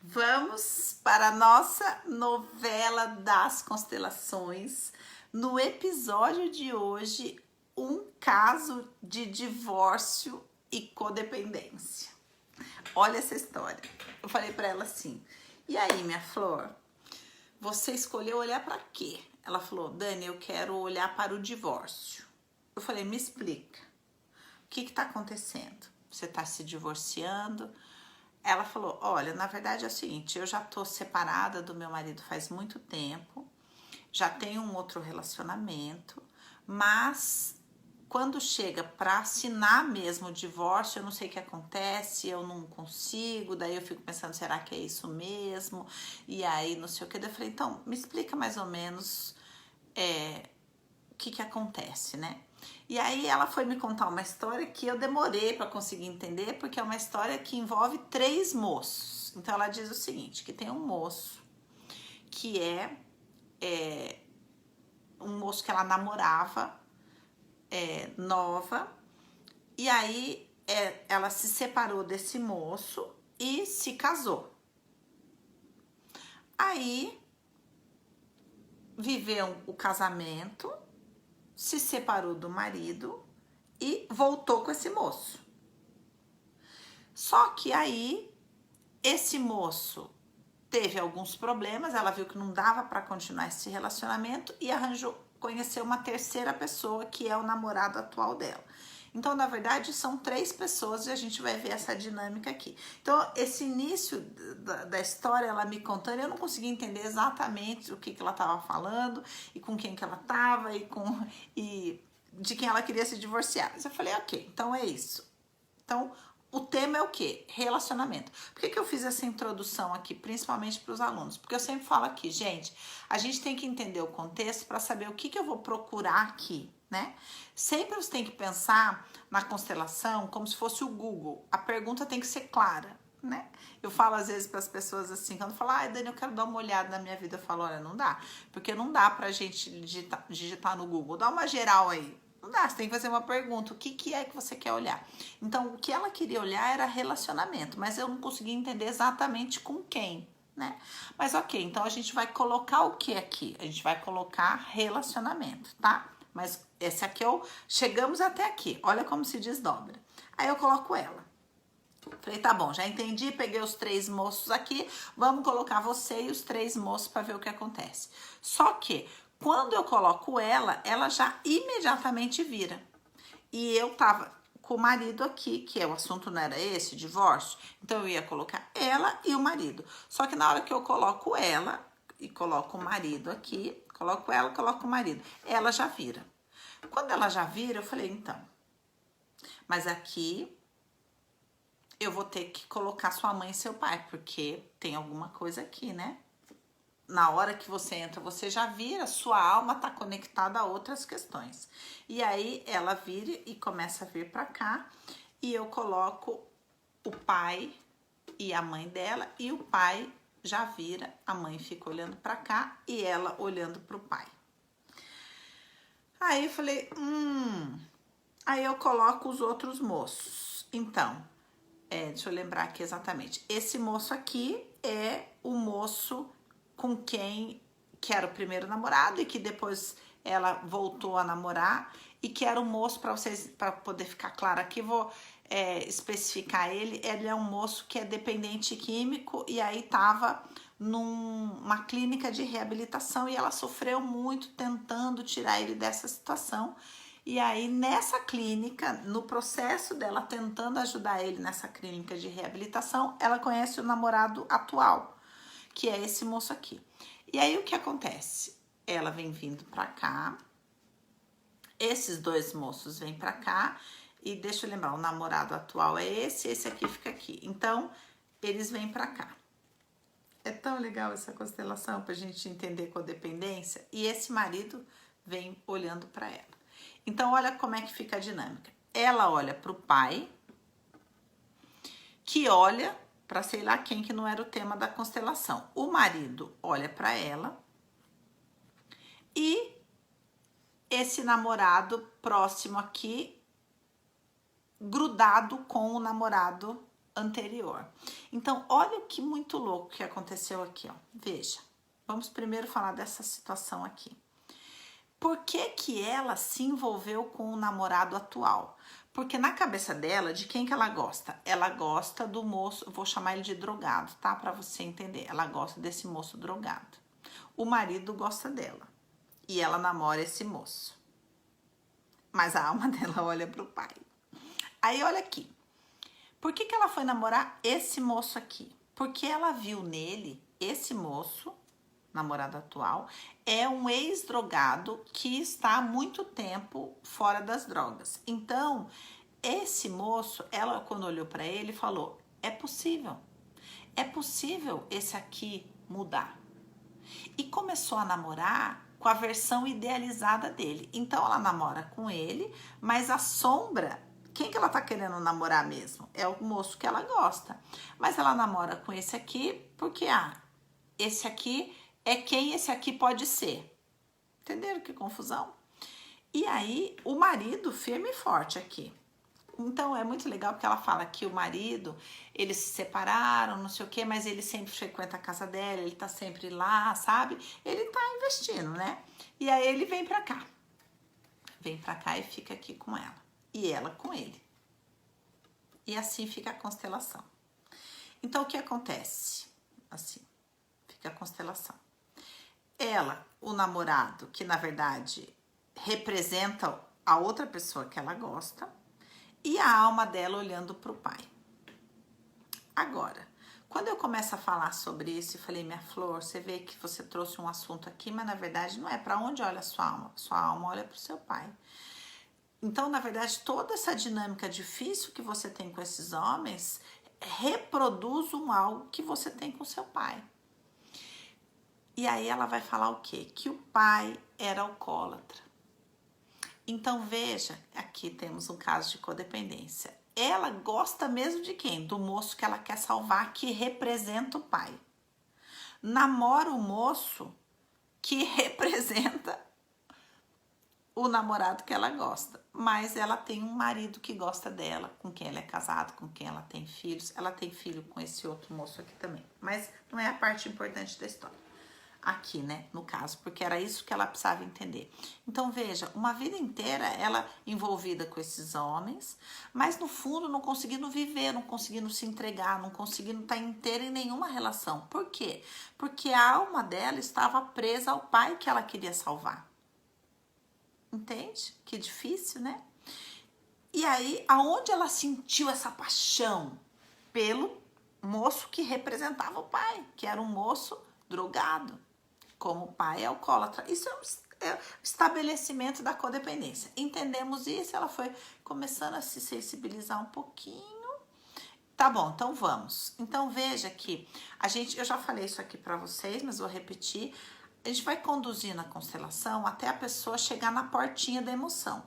Vamos para a nossa novela das constelações. No episódio de hoje, um caso de divórcio e codependência. Olha essa história. Eu falei para ela assim: "E aí, minha flor, você escolheu olhar para quê?" Ela falou: "Dani, eu quero olhar para o divórcio." Eu falei: "Me explica. O que está acontecendo? Você está se divorciando?" Ela falou: "Olha, na verdade é o seguinte, eu já tô separada do meu marido faz muito tempo, já tenho um outro relacionamento, mas quando chega para assinar mesmo o divórcio, eu não sei o que acontece, eu não consigo, daí eu fico pensando, será que é isso mesmo? E aí não sei o que." Daí eu falei: "Então, me explica mais ou menos o que acontece, né?" E aí ela foi me contar uma história que eu demorei para conseguir entender, porque é uma história que envolve 3 moços. Então ela diz o seguinte, que tem um moço que é um moço que ela namorava, nova, e aí ela se separou desse moço e se casou. Aí viveu o casamento, se separou do marido e voltou com esse moço. Só que aí esse moço teve alguns problemas, ela viu que não dava para continuar esse relacionamento e conheceu uma terceira pessoa que é o namorado atual dela. Então, na verdade, são 3 pessoas e a gente vai ver essa dinâmica aqui. Então, esse início da história, ela me contando, eu não consegui entender exatamente o que ela estava falando e com quem que ela estava e de quem ela queria se divorciar. Mas eu falei, ok, então é isso. Então, o tema é o quê? Relacionamento. Por que eu fiz essa introdução aqui, principalmente para os alunos? Porque eu sempre falo aqui, gente, a gente tem que entender o contexto para saber o que eu vou procurar aqui, né? Sempre você tem que pensar na constelação como se fosse o Google. A pergunta tem que ser clara, né? Eu falo às vezes para as pessoas assim, quando falam, ai, Dani, eu quero dar uma olhada na minha vida, eu falo, olha, não dá, porque não dá pra gente digitar no Google, dá uma geral aí. Não dá, você tem que fazer uma pergunta, o que é que você quer olhar? Então, o que ela queria olhar era relacionamento, mas eu não conseguia entender exatamente com quem, né? Mas ok, então a gente vai colocar o que aqui? A gente vai colocar relacionamento, tá? Mas esse aqui chegamos até aqui, olha como se desdobra. Aí eu coloco ela. Falei, tá bom, já entendi, peguei os 3 moços aqui, vamos colocar você e os 3 moços para ver o que acontece. Só que, quando eu coloco ela já imediatamente vira. E eu tava com o marido aqui, que o assunto não era esse, divórcio, então eu ia colocar ela e o marido. Só que na hora que eu coloco ela e coloco o marido aqui, coloco ela, coloco o marido, ela já vira. Quando ela já vira, eu falei, então, mas aqui eu vou ter que colocar sua mãe e seu pai, porque tem alguma coisa aqui, né? Na hora que você entra, você já vira, sua alma tá conectada a outras questões. E aí ela vira e começa a vir para cá, e eu coloco o pai e a mãe dela, e o pai já vira, a mãe fica olhando para cá e ela olhando pro pai. Aí eu falei, aí eu coloco os outros moços. Então, deixa eu lembrar aqui exatamente. Esse moço aqui é o moço com quem que era o primeiro namorado e que depois ela voltou a namorar e que era um moço, para poder ficar claro aqui, vou especificar ele é um moço que é dependente químico e aí tava numa clínica de reabilitação e ela sofreu muito tentando tirar ele dessa situação. E aí, nessa clínica, no processo dela tentando ajudar ele nessa clínica de reabilitação, ela conhece o namorado atual, que é esse moço aqui. E aí, o que acontece? Ela vem vindo pra cá, esses 2 moços vêm pra cá, e deixa eu lembrar, o namorado atual é esse aqui fica aqui. Então, eles vêm pra cá. É tão legal essa constelação pra gente entender codependência. E esse marido vem olhando pra ela. Então, olha como é que fica a dinâmica. Ela olha para o pai, que olha para sei lá quem, que não era o tema da constelação. O marido olha para ela e esse namorado próximo aqui, grudado com o namorado anterior. Então, olha que muito louco que aconteceu aqui, ó. Veja, vamos primeiro falar dessa situação aqui. Por que que ela se envolveu com o namorado atual? Porque na cabeça dela, de quem que ela gosta? Ela gosta do moço, vou chamar ele de drogado, tá? Para você entender. Ela gosta desse moço drogado. O marido gosta dela e ela namora esse moço. Mas a alma dela olha pro pai. Aí olha aqui. Por que que ela foi namorar esse moço aqui? Porque ela viu nele, esse moço, namorado atual, é um ex-drogado que está há muito tempo fora das drogas. Então, esse moço, ela quando olhou para ele, falou: é possível esse aqui mudar. E começou a namorar com a versão idealizada dele. Então, ela namora com ele, mas a sombra, quem que ela tá querendo namorar mesmo? É o moço que ela gosta. Mas ela namora com esse aqui porque, esse aqui é quem esse aqui pode ser. Entenderam que confusão? E aí, o marido firme e forte aqui. Então, é muito legal porque ela fala que o marido, eles se separaram, não sei o quê, mas ele sempre frequenta a casa dela, ele tá sempre lá, sabe? Ele tá investindo, né? E aí, ele vem pra cá. Vem pra cá e fica aqui com ela. E ela com ele. E assim fica a constelação. Então, o que acontece? Assim, fica a constelação. Ela, o namorado, que na verdade representa a outra pessoa que ela gosta, e a alma dela olhando para o pai. Agora, quando eu começo a falar sobre isso, eu falei: minha flor, você vê que você trouxe um assunto aqui, mas na verdade não é para onde olha a sua alma olha para o seu pai. Então, na verdade, toda essa dinâmica difícil que você tem com esses homens reproduz algo que você tem com seu pai. E aí ela vai falar o quê? Que o pai era alcoólatra. Então, veja, aqui temos um caso de codependência. Ela gosta mesmo de quem? Do moço que ela quer salvar, que representa o pai. Namora o moço que representa o namorado que ela gosta. Mas ela tem um marido que gosta dela, com quem ela é casada, com quem ela tem filhos. Ela tem filho com esse outro moço aqui também. Mas não é a parte importante da história. Aqui, né, no caso, porque era isso que ela precisava entender. Então, veja, uma vida inteira ela envolvida com esses homens, mas no fundo não conseguindo viver, não conseguindo se entregar, não conseguindo estar inteira em nenhuma relação. Por quê? Porque a alma dela estava presa ao pai que ela queria salvar. Entende? Que difícil, né? E aí, aonde ela sentiu essa paixão? Pelo moço que representava o pai, que era um moço drogado. Como o pai é alcoólatra. Isso é o estabelecimento da codependência. Entendemos isso, ela foi começando a se sensibilizar um pouquinho. Tá bom, então vamos. Então veja que eu já falei isso aqui para vocês, mas vou repetir. A gente vai conduzindo a constelação até a pessoa chegar na portinha da emoção.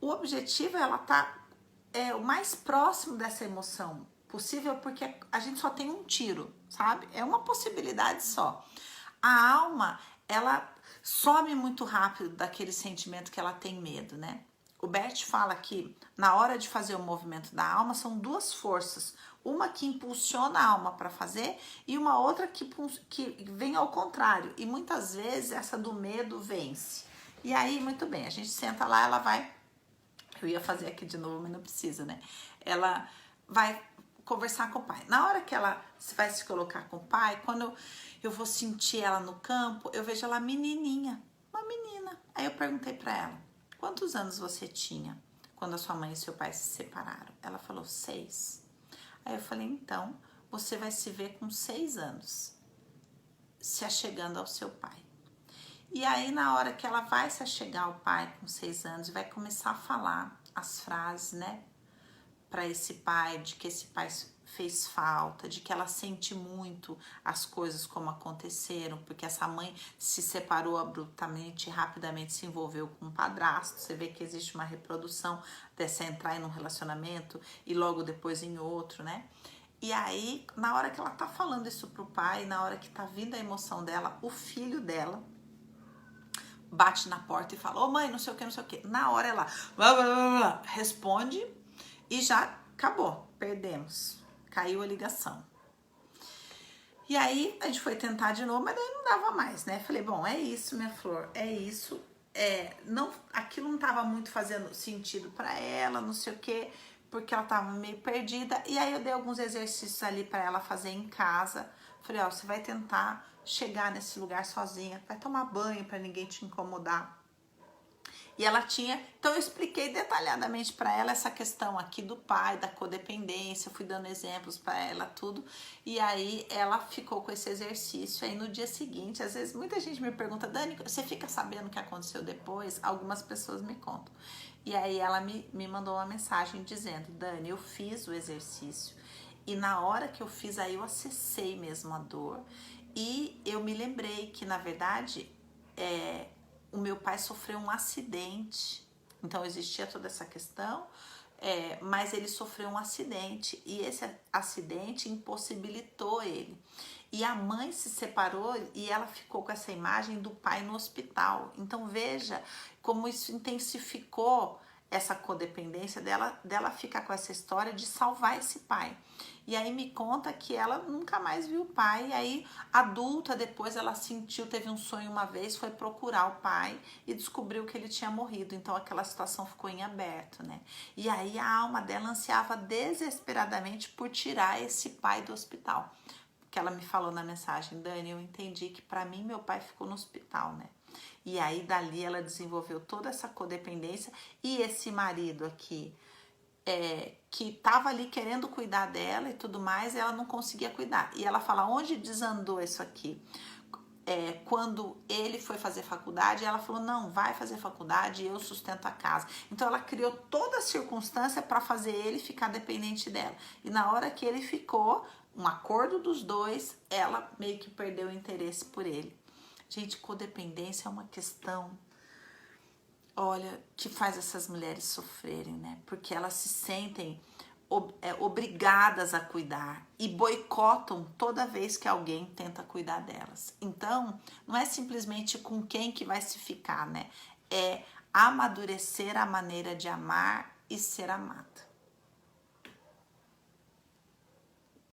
O objetivo é ela estar o mais próximo dessa emoção possível, porque a gente só tem um tiro, sabe? É uma possibilidade só. A alma, ela some muito rápido daquele sentimento que ela tem medo, né? O Bert fala que na hora de fazer o movimento da alma são duas forças. Uma que impulsiona a alma para fazer e uma outra que vem ao contrário. E muitas vezes essa do medo vence. E aí, muito bem, a gente senta lá, ela vai... Eu ia fazer aqui de novo, mas não precisa, né? Ela vai conversar com o pai. Na hora que ela vai se colocar com o pai, quando eu vou sentir ela no campo, eu vejo ela menininha, uma menina. Aí eu perguntei para ela: quantos anos você tinha quando a sua mãe e seu pai se separaram? Ela falou: 6. Aí eu falei: então, você vai se ver com 6 anos, se achegando ao seu pai. E aí, na hora que ela vai se achegar ao pai com 6 anos, vai começar a falar as frases, né? Para esse pai, de que esse pai fez falta, de que ela sente muito as coisas como aconteceram, porque essa mãe se separou abruptamente, rapidamente se envolveu com um padrasto. Você vê que existe uma reprodução dessa entrar em um relacionamento e logo depois em outro, né? E aí, na hora que ela tá falando isso pro pai, na hora que tá vindo a emoção dela, o filho dela bate na porta e fala: ô mãe, não sei o que, não sei o que. Na hora ela responde e já acabou, perdemos. caiu a ligação. E aí a gente foi tentar de novo, mas daí não dava mais, né? Falei, bom, é isso, minha flor, é isso. Não, aquilo não tava muito fazendo sentido para ela, não sei o quê, porque ela tava meio perdida. E aí eu dei alguns exercícios ali para ela fazer em casa. Falei, ó, você vai tentar chegar nesse lugar sozinha, vai tomar banho para ninguém te incomodar. E ela tinha, então eu expliquei detalhadamente para ela essa questão aqui do pai, da codependência, fui dando exemplos para ela, tudo. E aí ela ficou com esse exercício. Aí no dia seguinte, às vezes muita gente me pergunta, Dani, você fica sabendo o que aconteceu depois? Algumas pessoas me contam. E aí ela me mandou uma mensagem dizendo, Dani, eu fiz o exercício. E na hora que eu fiz, aí eu acessei mesmo a dor. E eu me lembrei que, na verdade, o meu pai sofreu um acidente, então existia toda essa questão, mas ele sofreu um acidente e esse acidente impossibilitou ele. E a mãe se separou e ela ficou com essa imagem do pai no hospital. Então veja como isso intensificou essa codependência dela ficar com essa história de salvar esse pai. E aí me conta que ela nunca mais viu o pai. E aí, adulta, depois ela sentiu, teve um sonho uma vez, foi procurar o pai e descobriu que ele tinha morrido. Então aquela situação ficou em aberto, né? E aí a alma dela ansiava desesperadamente por tirar esse pai do hospital. Que ela me falou na mensagem, Dani, eu entendi que para mim meu pai ficou no hospital, né? E aí dali ela desenvolveu toda essa codependência e esse marido aqui, que estava ali querendo cuidar dela e tudo mais, ela não conseguia cuidar. E ela fala, onde desandou isso aqui? Quando ele foi fazer faculdade, ela falou, não, vai fazer faculdade e eu sustento a casa. Então ela criou toda a circunstância para fazer ele ficar dependente dela. E na hora que ele ficou, um acordo dos dois, ela meio que perdeu o interesse por ele. Gente, codependência é uma questão, olha, que faz essas mulheres sofrerem, né? Porque elas se sentem obrigadas a cuidar e boicotam toda vez que alguém tenta cuidar delas. Então, não é simplesmente com quem que vai se ficar, né? É amadurecer a maneira de amar e ser amada.